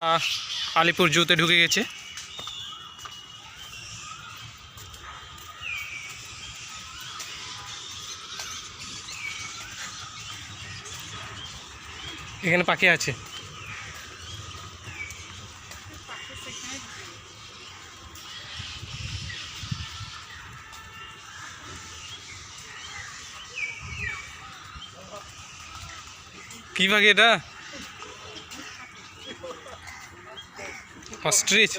আলিপুর জুতে ঢুকে গেছে। এখানে পাখি আছে। কি পাখি এটা? অস্ট্রিচ।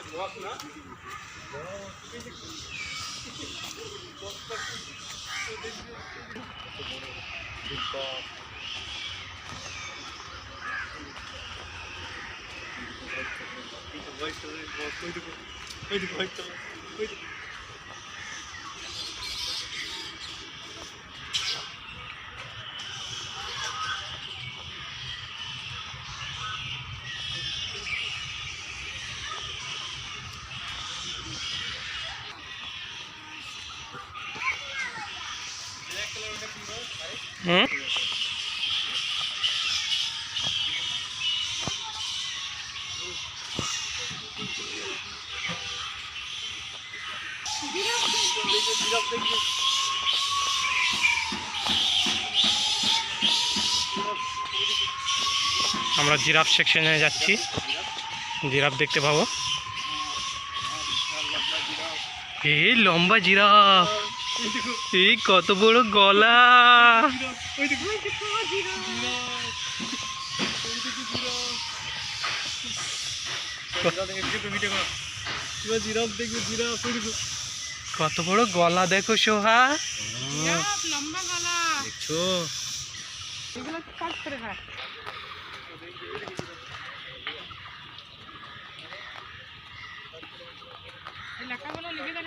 আমরা জিরাফ সেকশনে যাচ্ছি, জিরাফ দেখতে পাবো। এই লম্বা জিরাফ, এই কত বড় গলা। কত বড় গলা দেখো সোহা, লম্বা গলা দেখছো। এগুলো কাট করে রাখ। লেখাগুলো লিখে দেন।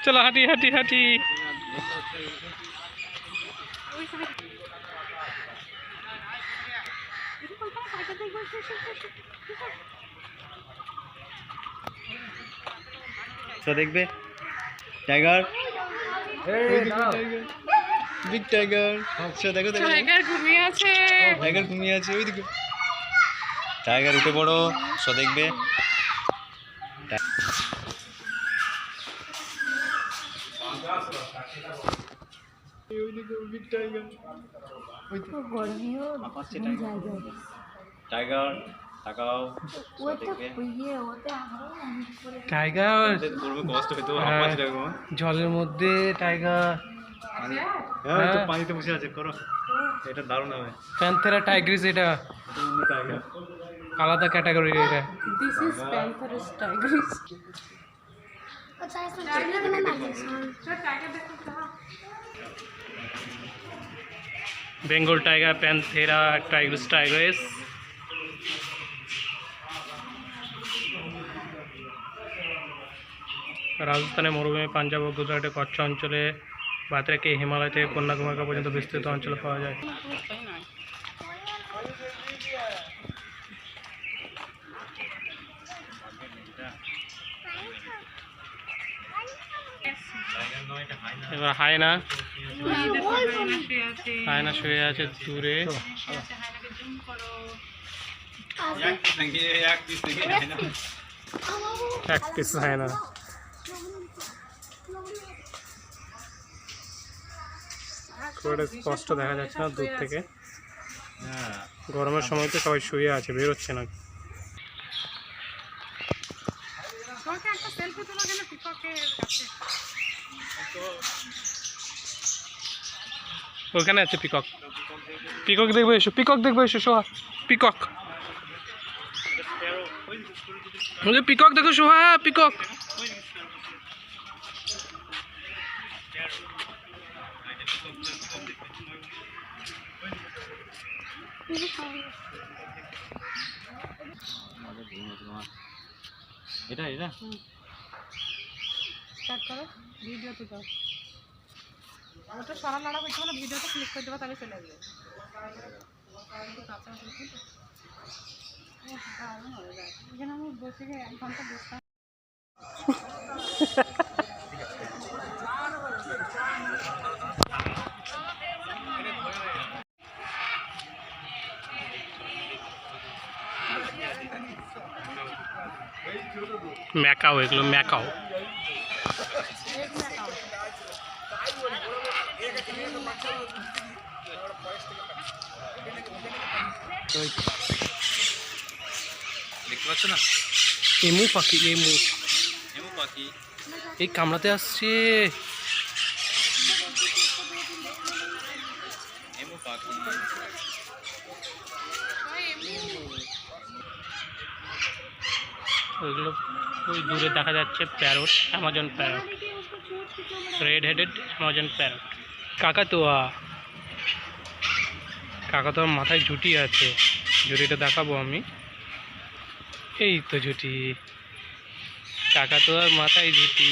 চলো হাঁটি হাঁটি হাঁটি। দেখবে টাইগার, বিগ টাইগার। দেখো টাইগার ঘুমিয়ে আছে, টাইগার ঘুমিয়ে আছে ওই দিকে। টাইগার উঠে পড়ো, দেখবে। টাইগার তাকাও, টাইগার কষ্ট হইতো। জলের মধ্যে টাইগার, পানিতে বসে আছে। করো, এটা দারুণ হবে। প্যান্থেরা টাইগ্রিস, এটা আলাদা ক্যাটাগরি। এটা this is pantheras tigris. Bengal tiger, panthera tigris, tigris. রাজস্থানে মরুভূমি, পাঞ্জাব ও গুজরাটে কচ্ছ অঞ্চলে, ভারত থেকে হিমালয় থেকে কন্যাকুমারী পর্যন্ত বিস্তৃত অঞ্চলে পাওয়া যায়। এবার হায়না, হায়না শুয়ে আছে দূরে। এক পিস হায়না। খুব একটা স্পষ্ট দেখা যাচ্ছে না দূর থেকে। গরমের সময় তো সবাই শুয়ে আছে, বেরোচ্ছে না। ওখানে আছে পিকক, পিকক দেখবে এসো, পিকক দেখবে এসো সোহা, পিকক। পিকক দেখো সোহা, পিকক। এটা এটা স্টার্ট করো ভিডিওতে দাও ওটা সরা নাড়া করতে হলে ভিডিওতে ক্লিক করে দেবো তাহলে চলে আসবে এখানে আমি বসে গিয়ে 1 ঘন্টা বসতাম ম্যাকাও, এগুলো ম্যাকাও। দেখতে পাচ্ছ না? এমু পাখি, এমু এমু পাখি এই কামড়াতে আসছে। এমু পাখি ওইগুলো ওই দূরে দেখা যাচ্ছে parrot, Amazon parrot, red headed Amazon parrot. কাকাতুয়া, কাকাতুয়ার মাথায় ঝুঁটি আছে, ঝুঁটিটা দেখাবো আমি। এই তো ঝুঁটি, কাকাতুয়ার মাথায় ঝুঁটি।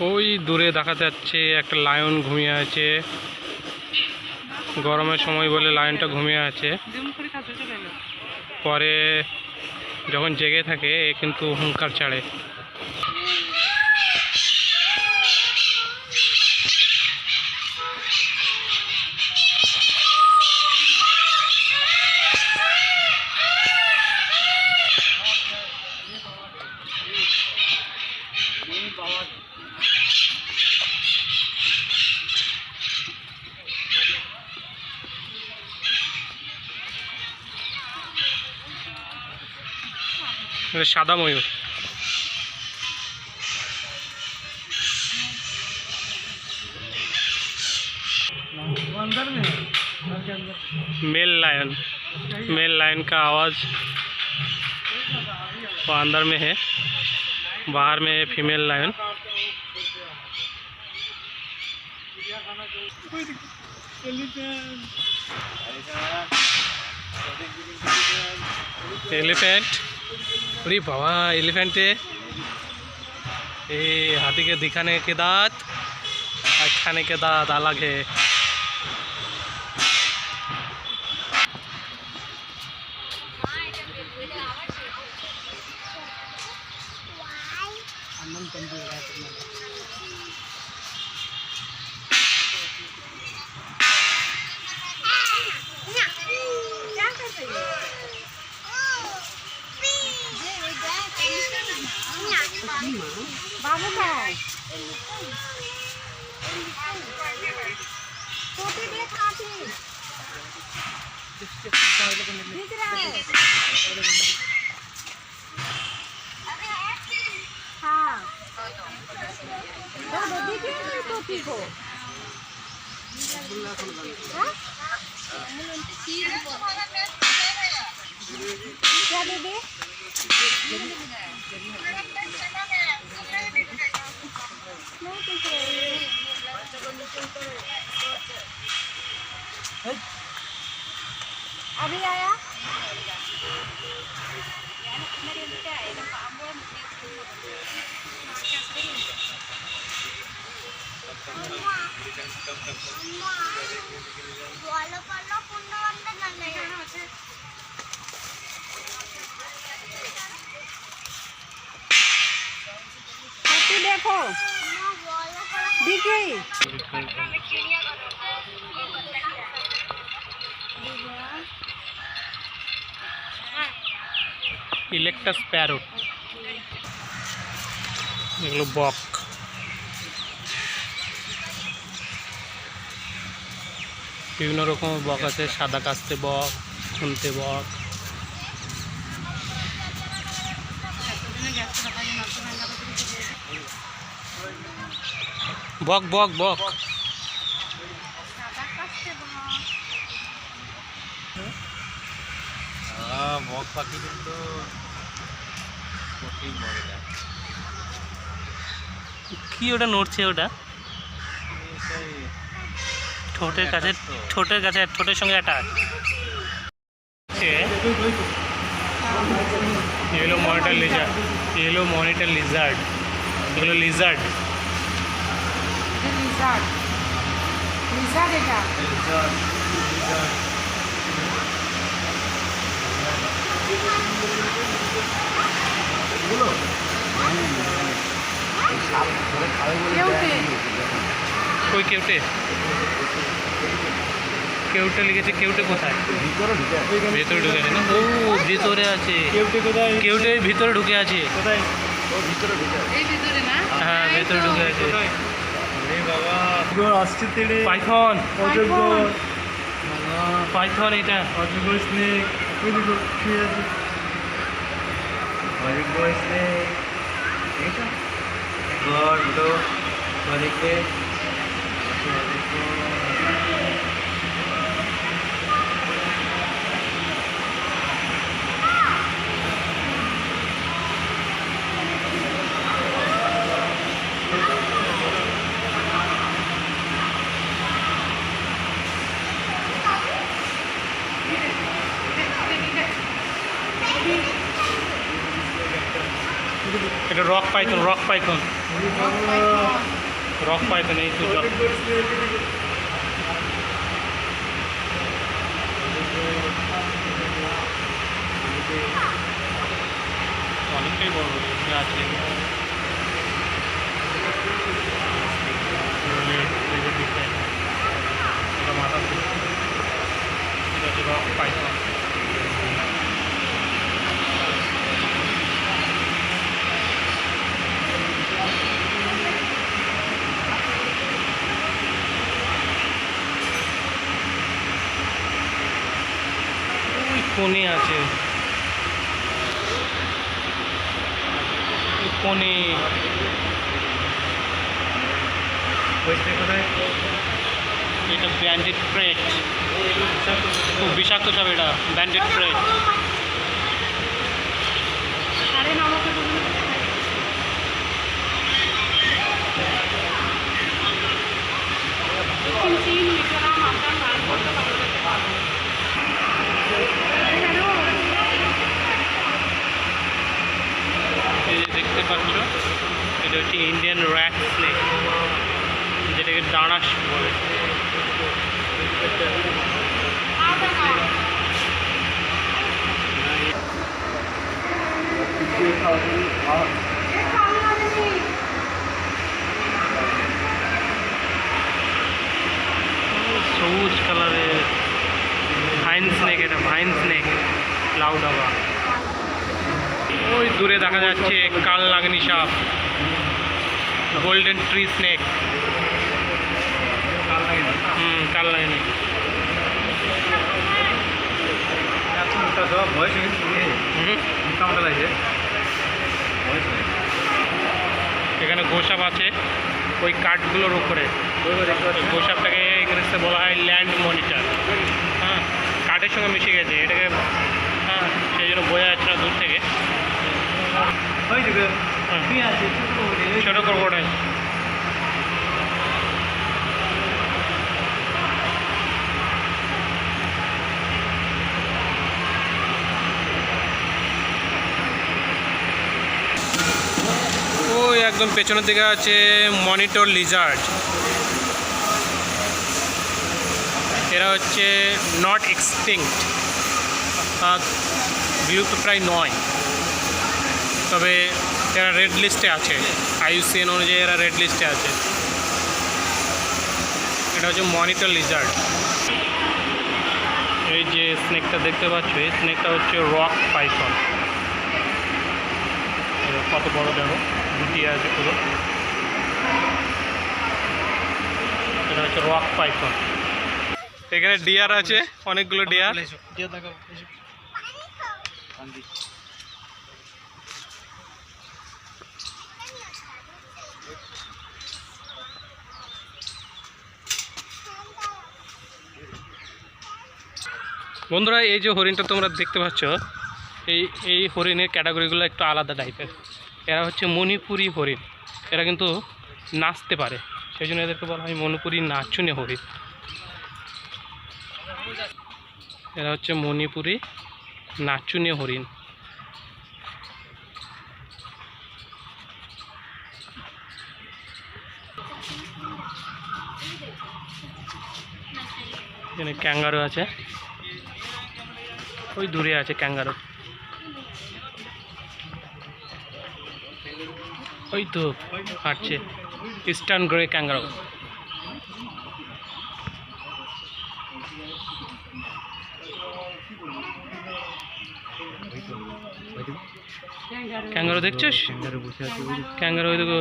ওই দূরে দেখা যাচ্ছে একটা লায়ন ঘুমিয়ে আছে, গরমের সময় বলে লায়নটা ঘুমিয়ে আছে। পরে যখন জেগে থাকে এ কিন্তু হুঙ্কার ছাড়ে। এটা সাদা ময়ূর। मेल लायन, मेल लायन का आवाज़ वो अंदर में है, बाहर में है फीमेल लायन। एलिफेंट, अरे बाबा एलिफेंट है ये। हाथी के दिखाने के दांत और खाने के दांत अलग है। बाबू का छोटी देख काफी दिख रहा है। हाँ दिखे नहीं टोपी को। क्या दीदी अभी आया देखो दिख गई। ইলেকটাস প্যারট, এগুলো বক। বিভিন্ন রকমের বক আছে, সাদা কাস্তে বক, খুনতে বক। বক বক বক বক পাখি কিন্তু কঠিন মরে যায়। কি ওটা নড়ছে ওটা? ঠোঁটের কাছে, ঠোঁটের সঙ্গে attack. Yellow monitor lizard, yellow monitor lizard, এগুলো লিজার্ড। লিজার্ড, লিজার্ড এটা। কেউটে, কই কেউটে? কেউটে লিখেছে, কেউটে কোথায়? ভেতরে ঢুকে আছে না? ও ভিতরে আছে, কেউটে ভিতরে ঢুকে আছে। কোথায়? ও ভিতরে ঢুকে এই ভিতরে না? হ্যাঁ ভেতরে ঢুকে আছে। আরে বাবা আসছে তেড়ে পাইথন, অযোগ্য পাইথন এটা। অযোগ্য স্নেক ওই দেখো শুয়ে আছে অযোগ্য স্নেক এইটা গড তো দেখবে এটা rock Python, rock Python, rock Python. এই তো অনেকটাই বড় আছে। এটা মাথা, এটা হচ্ছে রক পাইথন। কোণে আছে, কোণে। কোথায়? এটা ব্যান্ডেড প্রেট, খুব বিষাক্ত সব এটা, ব্যান্ডেড প্রেট। আরে না আমাকে বলুন। চিন মিটারা মাথা মার করতে পারবে। এই যে দেখতে পাচ্ছ, এটা হচ্ছে ইন্ডিয়ান র্যাট স্নেক, যেটাকে ডানাস বলে। সবুজ কালারের ভাইন স্নেক, এটা ভাইন স্নেক, ক্লাউড আবার। ওই দূরে দেখা যাচ্ছে কাল নাগিনী সাপ, গোল্ডেন ট্রি স্নেক। কাল নাগিনী। বয়স মোটামোটা লাগছে বয়স। এখানে গোসাপ আছে ওই কাঠগুলোর উপরে। গোসাপটাকে ইংরেজিতে বলা হয় ল্যান্ড মনিটর। হ্যাঁ, কাঠের সঙ্গে মিশে গেছে এটাকে। হ্যাঁ, সেই জন্য বোঝা যাচ্ছে না দূর থেকে। ছোটো ক্রোকোডাইল। ওই একদম পেছনের দিকে আছে মনিটর লিজার্ড। এরা হচ্ছে নট এক্সটিংক্ট, বিলুপ্ত প্রায় নয়, তবে এরা রেড লিস্টে আছে। IUCN অনুযায়ী এরা রেড লিস্টে আছে। এটা হচ্ছে মনিটর লিজার্ড। এই যে স্নেকটা দেখতে পাচ্ছ, এই স্নেকটা হচ্ছে রক পাইথন। কত বড় দেখো, লুটিয়ে আছে পুরো। এটা হচ্ছে রক পাইথন। এখানে ডিয়ার আছে, অনেকগুলো ডিয়ার। বন্ধুরা, এই যে হরিণটা তোমরা দেখতে পাচ্ছ, এই হরিণের ক্যাটাগরিগুলো একটু আলাদা টাইপের। এরা হচ্ছে মণিপুরি হরিণ। এরা কিন্তু নাচতে পারে, সেই জন্য এদেরকে বলা হয় মণিপুরি নাচুনে হরিণ। এরা হচ্ছে মণিপুরি নাচুনে হরিণ। এখানে ক্যাঙ্গারু আছে, ওই দূরে আছে ক্যাঙ্গারু, ওই তো হাঁটছে ইস্টার্ন গ্রে ক্যাঙ্গারু। ক্যাঙ্গারু দেখছিস? ক্যাঙ্গারু ওই দেখো।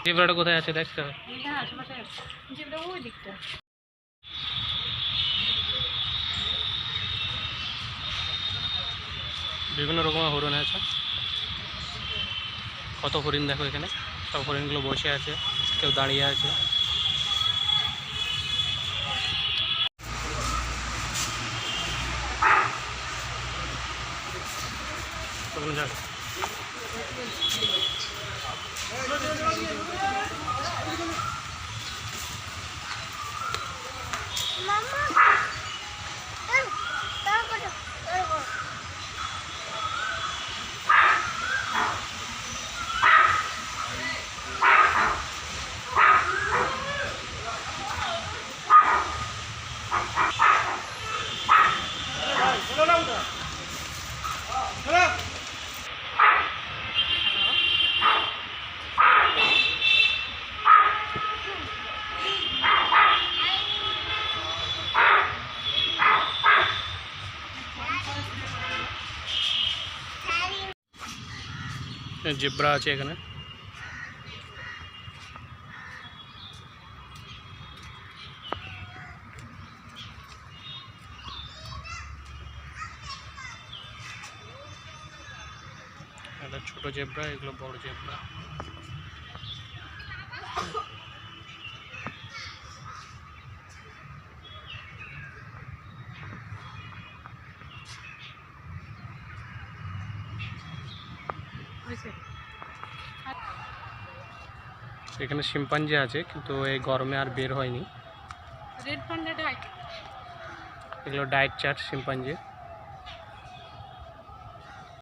জেব্রাটা কোথায় আছে দেখতে হবে। বিভিন্ন রকমের হরিণ আছে, কত হরিণ দেখো এখানে, সব হরিণগুলো বসে আছে, কেউ দাঁড়িয়ে আছে। জেব্রা আছে এখানে। এটা ছোট জেব্রা, এগুলো বড় জেব্রা। এখানে শিম্পাঞ্জি আছে, কিন্তু এই গরমে আর বের হয়নি। এগুলো ডায়েট চার্ট শিম্পাঞ্জি।